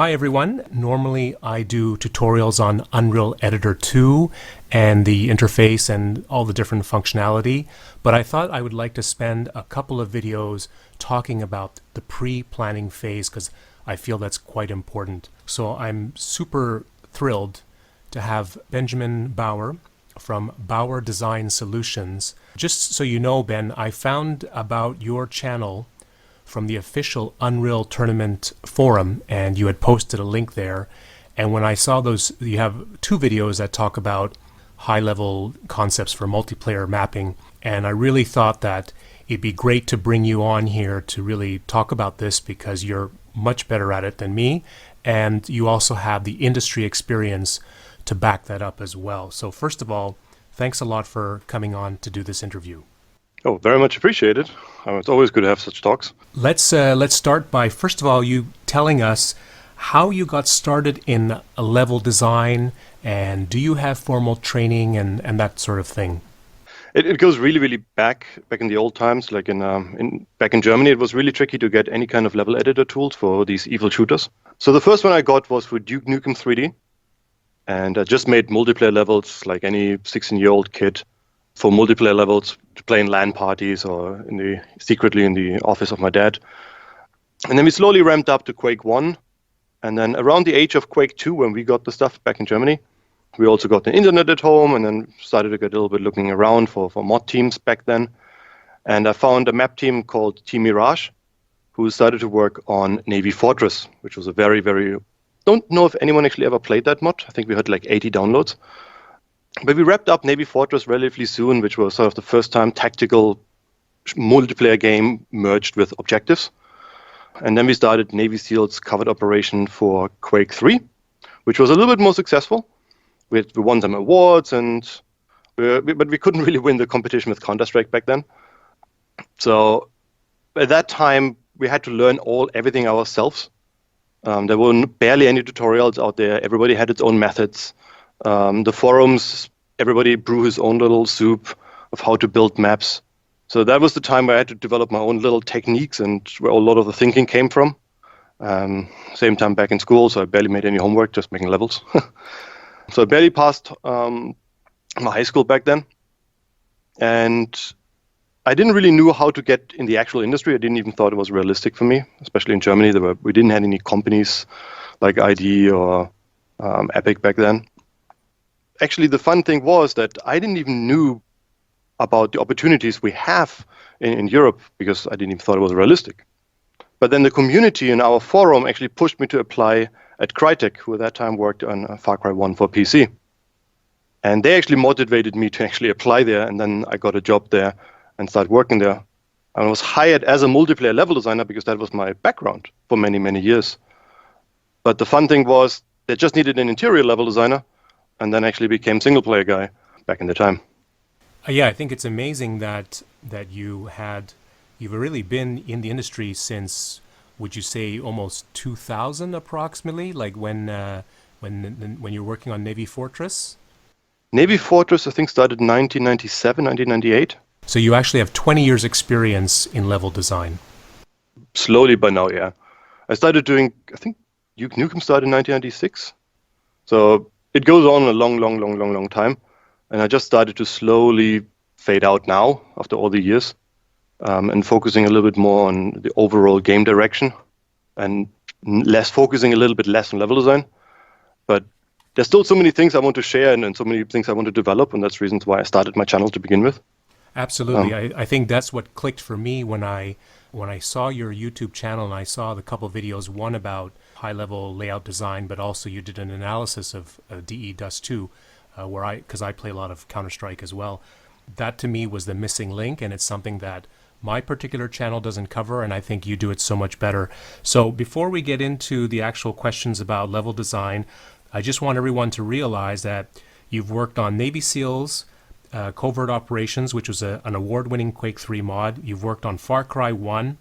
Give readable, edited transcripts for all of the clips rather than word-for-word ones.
Hi everyone. Normally I do tutorials on Unreal Editor 2 and the interface and all the different functionality, but I thought I would like to spend a couple of videos talking about the pre-planning phase because I feel that's quite important. So I'm super thrilled to have Benjamin Bauer from Bauer Design Solutions. Just so you know, Ben, I found about your channel from the official Unreal Tournament forum, and you had posted a link there. And when I saw those, you have two videos that talk about high-level concepts for multiplayer mapping, and I really thought that it'd be great to bring you on here to really talk about this because you're much better at it than me, and you also have the industry experience to back that up as well. So first of all, thanks a lot for coming on to do this interview. Oh, very much appreciated. It's always good to have such talks. Let's start by, first of all, you telling us how you got started in level design, and do you have formal training and that sort of thing? It goes really back in the old times. Like back in Germany, it was really tricky to get any kind of level editor tools for these evil shooters. So the first one I got was for Duke Nukem 3D, and I just made multiplayer levels like any 16-year-old kid for multiplayer levels to play in LAN parties or secretly in the office of my dad. And then we slowly ramped up to Quake 1. And then around the age of Quake 2, when we got the stuff back in Germany, we also got the internet at home and then started to get a little bit looking around for mod teams back then. And I found a map team called Team Mirage, who started to work on Navy Fortress, which was a very, don't know if anyone actually ever played that mod. I think we had like 80 downloads. But we wrapped up Navy Fortress relatively soon, which was sort of the first time tactical multiplayer game merged with objectives. And then we started Navy SEAL's covert operation for Quake 3, which was a little bit more successful. We won some awards, but we couldn't really win the competition with Counter-Strike back then. So at that time, we had to learn everything ourselves. There were barely any tutorials out there. Everybody had its own methods. The forums, everybody brew his own little soup of how to build maps. So that was the time where I had to develop my own little techniques and where a lot of the thinking came from. Same time back in school, so I barely made any homework, just making levels. So I barely passed my high school back then. And I didn't really know how to get in the actual industry. I didn't even thought it was realistic for me, especially in Germany. We didn't have any companies like ID or Epic back then. Actually, the fun thing was that I didn't even know about the opportunities we have in Europe because I didn't even thought it was realistic. But then the community in our forum actually pushed me to apply at Crytek, who at that time worked on FarCry 1 for PC. And they actually motivated me to actually apply there, and then I got a job there and started working there. I was hired as a multiplayer level designer because that was my background for many years. But the fun thing was they just needed an interior level designer, and then actually became single-player guy back in the time. Yeah, I think it's amazing that you've really been in the industry since, would you say, almost 2000 approximately, like when you're working on Navy Fortress? Navy Fortress, I think, started in 1997, 1998. So you actually have 20 years experience in level design. Slowly by now, yeah. I started doing, I think, Duke Nukem started in 1996. So it goes on a long time. And I just started to slowly fade out now after all the years and focusing a little bit more on the overall game direction and focusing a little bit less on level design. But there's still so many things I want to share and so many things I want to develop. And that's reasons why I started my channel to begin with. Absolutely. I think that's what clicked for me when I saw your YouTube channel and I saw the couple videos, one about high-level layout design, but also you did an analysis of DE Dust 2, because I play a lot of Counter-Strike as well. That to me was the missing link, and it's something that my particular channel doesn't cover, and I think you do it so much better. So before we get into the actual questions about level design, I just want everyone to realize that you've worked on Navy SEALs, Covert Operations, which was an award-winning Quake 3 mod. You've worked on FarCry 1.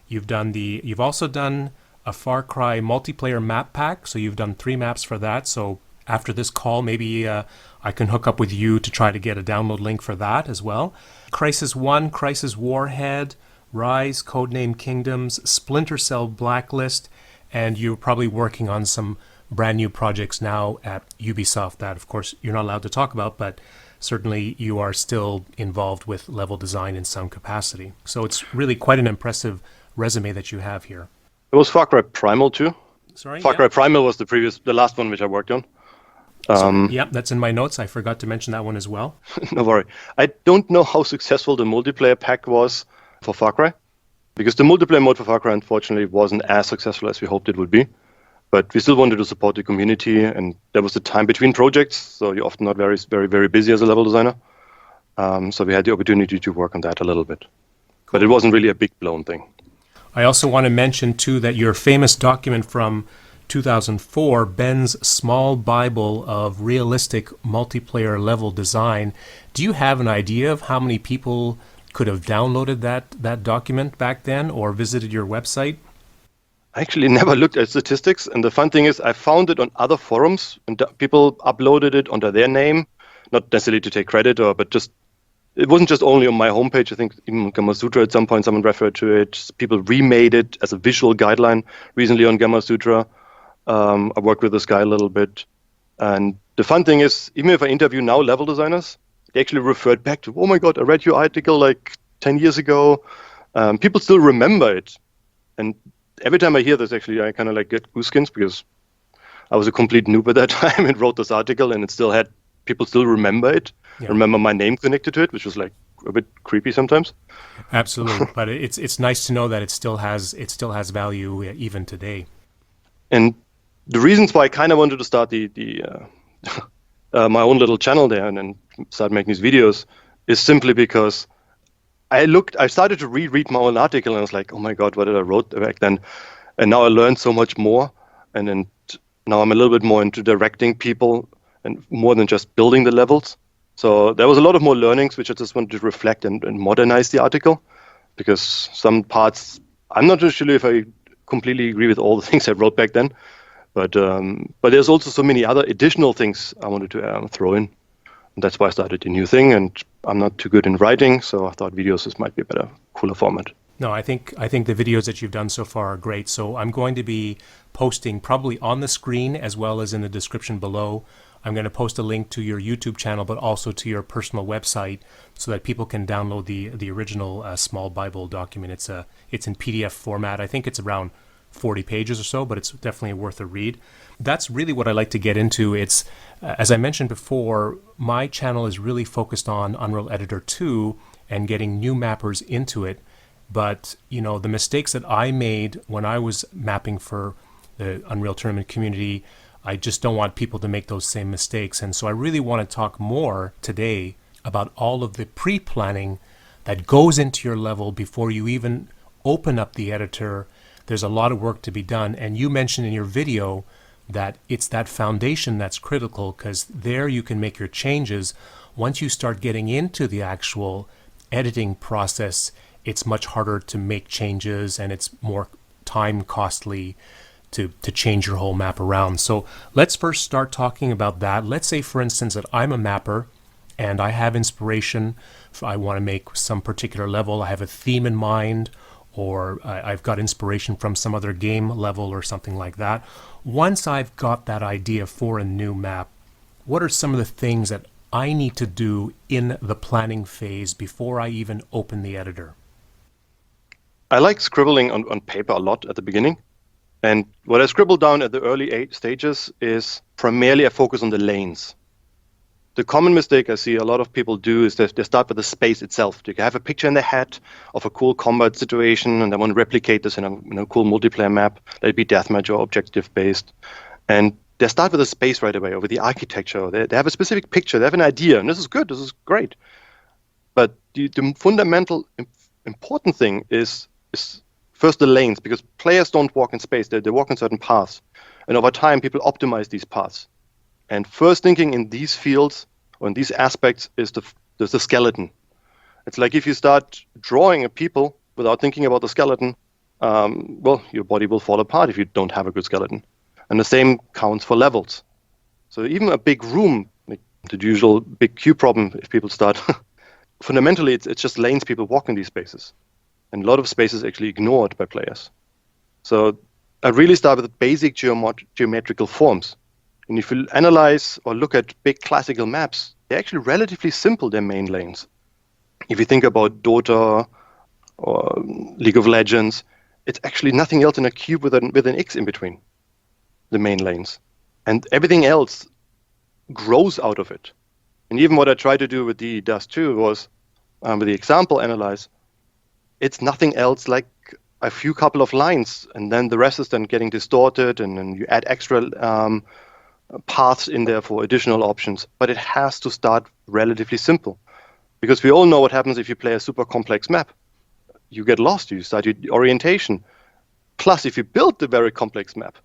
You've also done a FarCry multiplayer map pack, so you've done 3 maps for that. So after this call, maybe I can hook up with you to try to get a download link for that as well. Crysis 1, Crysis Warhead, Rise, Codename Kingdoms, Splinter Cell Blacklist, and you're probably working on some brand new projects now at Ubisoft that, of course, you're not allowed to talk about, but certainly you are still involved with level design in some capacity. So it's really quite an impressive resume that you have here. It was FarCry Primal too. Sorry? FarCry Primal was the last one which I worked on. Yeah, that's in my notes. I forgot to mention that one as well. No worry. I don't know how successful the multiplayer pack was for Far Cry, because the multiplayer mode for Far Cry unfortunately wasn't as successful as we hoped it would be. But we still wanted to support the community, and there was the time between projects, so you're often not very, very, very busy as a level designer. So we had the opportunity to work on that a little bit. Cool. But it wasn't really a big blown thing. I also want to mention, too, that your famous document from 2004, Ben's Small Bible of Realistic Multiplayer Level Design, do you have an idea of how many people could have downloaded that document back then or visited your website? I actually never looked at statistics, and the fun thing is I found it on other forums, and people uploaded it under their name, not necessarily to take credit, but just it wasn't just only on my homepage. I think even on Gamasutra at some point someone referred to it. People remade it as a visual guideline recently on Gamasutra. I worked with this guy a little bit, and the fun thing is, even if I interview now level designers, they actually referred back to, oh my god, I read your article like 10 years ago. People still remember it, and every time I hear this, actually, I kind of like get gooseskins, because I was a complete noob at that time and wrote this article, and it still had people still remember it, remember my name connected to it, which was like a bit creepy sometimes. Absolutely, but it's nice to know that it still has value even today. And the reasons why I kind of wanted to start my own little channel there and then start making these videos is simply because I started to reread my own article, and I was like, oh my god, what did I wrote back then? And now I learned so much more, and then now I'm a little bit more into directing people and more than just building the levels. So there was a lot of more learnings which I just wanted to reflect and modernize the article, because some parts, I'm not too sure if I completely agree with all the things I wrote back then, but there's also so many other additional things I wanted to throw in. And that's why I started a new thing, and I'm not too good in writing, so I thought videos might be a better, cooler format. No, I think the videos that you've done so far are great. So I'm going to be posting probably on the screen as well as in the description below. I'm going to post a link to your YouTube channel, but also to your personal website, so that people can download the original Small Bible document. It's in PDF format. I think it's around 40 pages or so, but it's definitely worth a read. That's really what I like to get into. It's, as I mentioned before, my channel is really focused on Unreal Editor 2 and getting new mappers into it. But, the mistakes that I made when I was mapping for the Unreal Tournament community, I just don't want people to make those same mistakes. And so I really want to talk more today about all of the pre-planning that goes into your level before you even open up the editor. There's a lot of work to be done. And you mentioned in your video that it's that foundation that's critical, because there you can make your changes. Once you start getting into the actual editing process, it's much harder to make changes, and it's more time costly to change your whole map around. So let's first start talking about that. Let's say, for instance, that I'm a mapper and I have inspiration. I want to make some particular level. I have a theme in mind, or I've got inspiration from some other game level or something like that. Once I've got that idea for a new map, what are some of the things that I need to do in the planning phase before I even open the editor? I like scribbling on paper a lot at the beginning. And what I scribble down at the early stages is primarily I focus on the lanes. The common mistake I see a lot of people do is they start with the space itself. They have a picture in their head of a cool combat situation, and they want to replicate this in a cool multiplayer map, let it be deathmatch or objective-based. And they start with the space right away, or with the architecture. They have a specific picture, they have an idea, and this is good, this is great. But the fundamental important thing is first the lanes, because players don't walk in space, they walk in certain paths. And over time, people optimize these paths. And first thinking in these fields, or in these aspects, is the skeleton. It's like if you start drawing a people without thinking about the skeleton, your body will fall apart if you don't have a good skeleton. And the same counts for levels. So even a big room, like the usual big cube problem, if people start, fundamentally it's just lanes people walk in these spaces. And a lot of spaces actually ignored by players. So I really start with basic geometrical forms. And if you analyze or look at big classical maps, they're actually relatively simple, their main lanes. If you think about Dota or League of Legends, it's actually nothing else than a cube with an X in between the main lanes. And everything else grows out of it. And even what I tried to do with the Dust 2 was, with the example analyze, it's nothing else like a few couple of lines, and then the rest is then getting distorted, and then you add extra paths in there for additional options. But it has to start relatively simple, because we all know what happens if you play a super complex map. You get lost, you start your orientation. Plus, if you build the very complex map,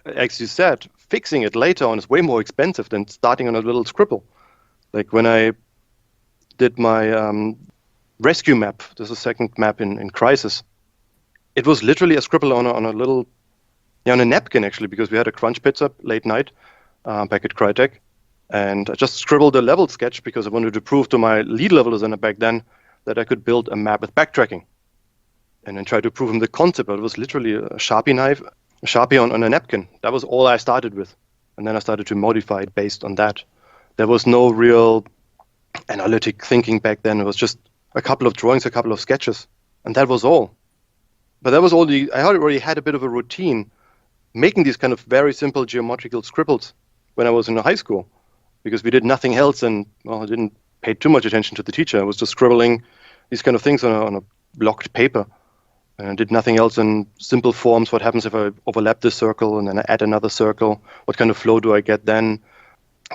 as you said, fixing it later on is way more expensive than starting on a little scribble. Like when I did my rescue map, there's a second map in Crysis, it was literally a scribble on a little, on a napkin actually, because we had a crunch pizza late night back at Crytek. And I just scribbled a level sketch because I wanted to prove to my lead level designer back then that I could build a map with backtracking. And then try to prove him the concept. But it was literally a Sharpie knife, a Sharpie on a napkin. That was all I started with. And then I started to modify it based on that. There was no real analytic thinking back then. It was just a couple of drawings, a couple of sketches. And that was all. But that was all I already had a bit of a routine making these kind of very simple geometrical scribbles when I was in high school, because we did nothing else, and I didn't pay too much attention to the teacher. I was just scribbling these kind of things on a blocked paper, and I did nothing else in simple forms. What happens if I overlap this circle and then I add another circle? What kind of flow do I get then?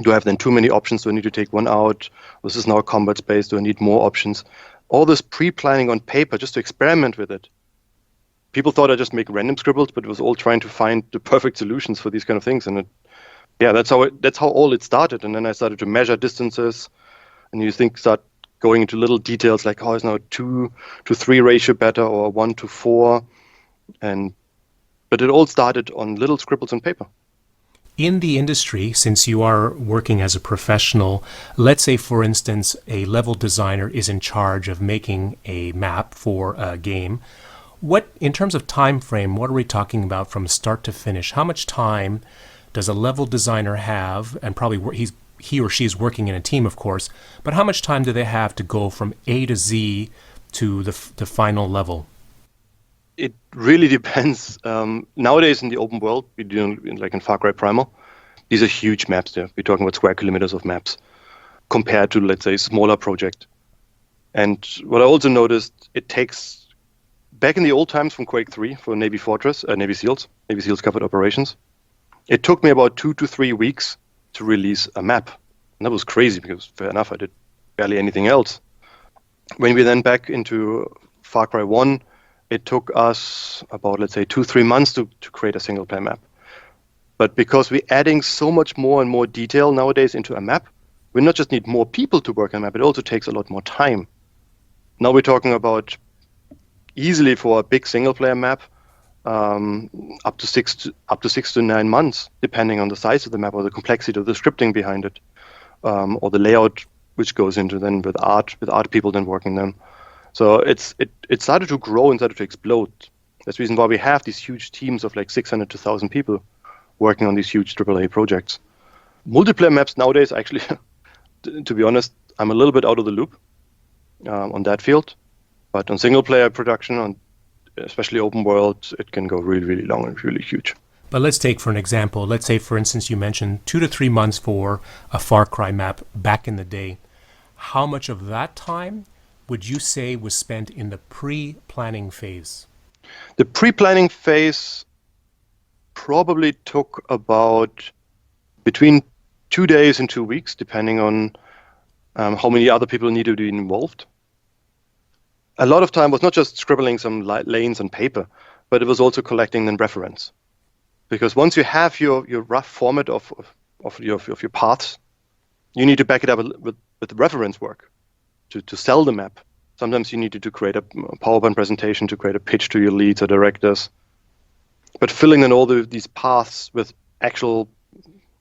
Do I have then too many options? Do I need to take one out? This is now a combat space. Do I need more options? All this pre-planning on paper just to experiment with it. People thought I just make random scribbles, but it was all trying to find the perfect solutions for these kind of things. And that's how all it started. And then I started to measure distances, and you start going into little details like, is now 2 to 3 ratio better, or 1 to 4, but it all started on little scribbles on paper. In the industry, since you are working as a professional, let's say, for instance, a level designer is in charge of making a map for a game. What, in terms of time frame, what are we talking about from start to finish? How much time does a level designer have? And probably he or she is working in a team, of course, but how much time do they have to go from A to Z to the final level? It really depends. Nowadays in the open world, we do like in FarCry Primal, these are huge maps there. We're talking about square kilometers of maps compared to, let's say, a smaller project. And what I also noticed, it takes, back in the old times from Quake 3 for Navy SEALs Covert Operations, it took me about 2 to 3 weeks to release a map. And that was crazy because, fair enough, I did barely anything else. When we then back into Far Cry 1, it took us about, let's say, 2-3 months to create a single player map. But because we're adding so much more and more detail nowadays into a map, we not just need more people to work on a map, it also takes a lot more time. Now we're talking about easily for a big single player map, up to 6 to 9 months, depending on the size of the map or the complexity of the scripting behind it, or the layout which goes into then with art people then working them. So it started to grow and started to explode. That's the reason why we have these huge teams of like 600 to 1,000 people working on these huge AAA projects. Multiplayer maps nowadays, actually, to be honest, I'm a little bit out of the loop on that field. But on single player production, on especially open world, it can go really, really long and really huge. But let's take for an example, let's say, for instance, you mentioned 2 to 3 months for a Far Cry map back in the day. How much of that time would you say was spent in the pre-planning phase? The pre-planning phase probably took about between 2 days and 2 weeks, depending on how many other people needed to be involved. A lot of time was not just scribbling some lanes on paper, but it was also collecting then reference. Because once you have your rough format of your paths, you need to back it up with reference work to sell the map. Sometimes you need to create a PowerPoint presentation to create a pitch to your leads or directors. But filling in all these paths with actual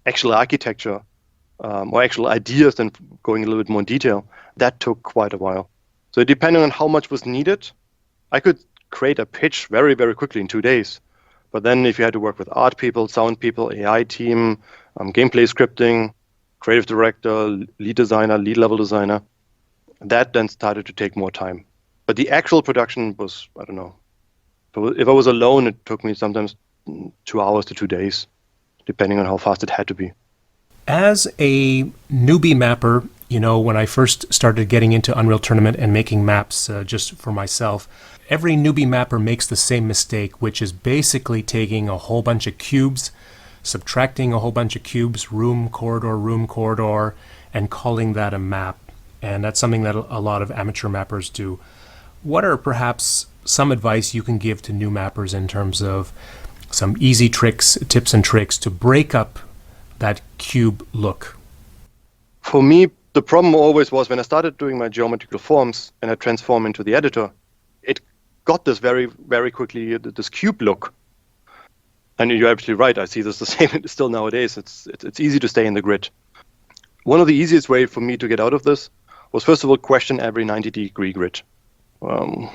architecture or actual ideas, then going a little bit more in detail, that took quite a while. So depending on how much was needed, I could create a pitch very, very quickly in 2 days. But then if you had to work with art people, sound people, AI team, gameplay scripting, creative director, lead designer, lead level designer, that then started to take more time. But the actual production was, I don't know, if I was alone, it took me sometimes 2 hours to 2 days, depending on how fast it had to be. As a newbie mapper, when I first started getting into Unreal Tournament and making maps just for myself, every newbie mapper makes the same mistake, which is basically taking a whole bunch of cubes, subtracting a whole bunch of cubes, room corridor, and calling that a map. And that's something that a lot of amateur mappers do. What are perhaps some advice you can give to new mappers in terms of some easy tips and tricks to break up that cube look? For me, the problem always was when I started doing my geometrical forms and I transform into the editor, it got this very, very quickly, this cube look. And you're absolutely right. I see this the same still nowadays. It's easy to stay in the grid. One of the easiest way for me to get out of this was, first of all, question every 90-degree grid.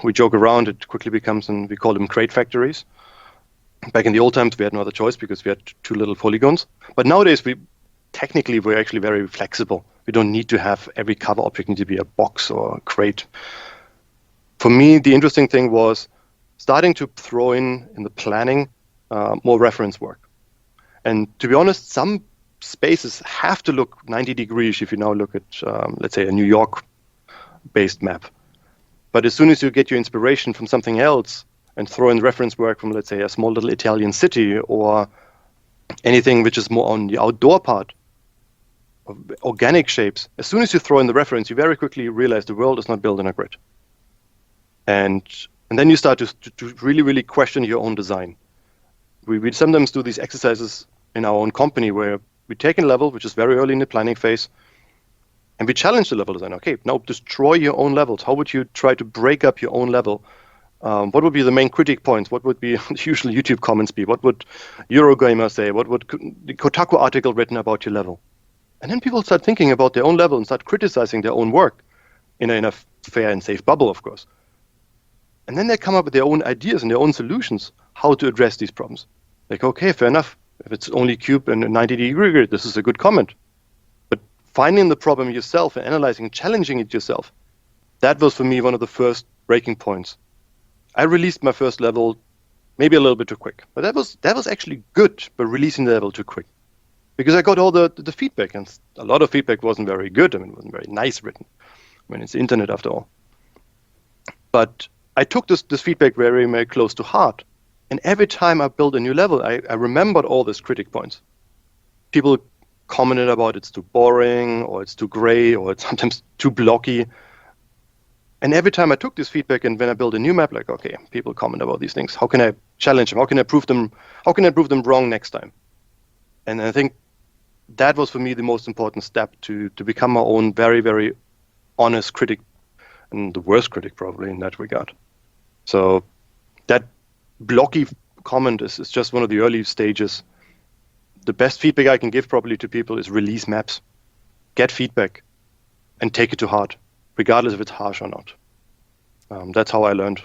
We joke around, it quickly becomes, we call them crate factories. Back in the old times, we had no other choice because we had too little polygons. But nowadays, we're actually very flexible. We don't need to have every cover object need to be a box or a crate. For me, the interesting thing was starting to throw in the planning more reference work. And to be honest, some spaces have to look 90 degrees if you now look at, let's say, a New York-based map. But as soon as you get your inspiration from something else and throw in reference work from, let's say, a small little Italian city or anything which is more on the outdoor part, of organic shapes, as soon as you throw in the reference, you very quickly realize the world is not built in a grid. And then you start to really, really question your own design. We sometimes do these exercises in our own company where we take a level, which is very early in the planning phase, and we challenge the level design. Okay, now destroy your own levels. How would you try to break up your own level? What would be the main critique points? What would be the usual YouTube comments be? What would Eurogamer say? What would the Kotaku article written about your level? And then people start thinking about their own level and start criticizing their own work in a fair and safe bubble, of course. And then they come up with their own ideas and their own solutions how to address these problems. Like, okay, fair enough. If it's only cube and a 90-degree grid, this is a good comment. But finding the problem yourself and analyzing and challenging it yourself, that was for me one of the first breaking points. I released my first level maybe a little bit too quick, but that was actually good, but releasing the level too quick. Because I got all the feedback, and a lot of feedback wasn't very good. I mean, it wasn't very nice written. I mean, it's the internet after all. But I took this feedback very, very close to heart. And every time I built a new level, I remembered all these critic points. People commented about it's too boring, or it's too gray, or it's sometimes too blocky. And every time I took this feedback, and when I built a new map, like, okay, people comment about these things. How can I challenge them? How can I prove them? How can I prove them wrong next time? And I think that was for me the most important step to become my own very, very honest critic, and the worst critic probably in that regard. So that blocky comment is just one of the early stages. The best feedback I can give probably to people is release maps, get feedback, and take it to heart, regardless if it's harsh or not. That's how I learned.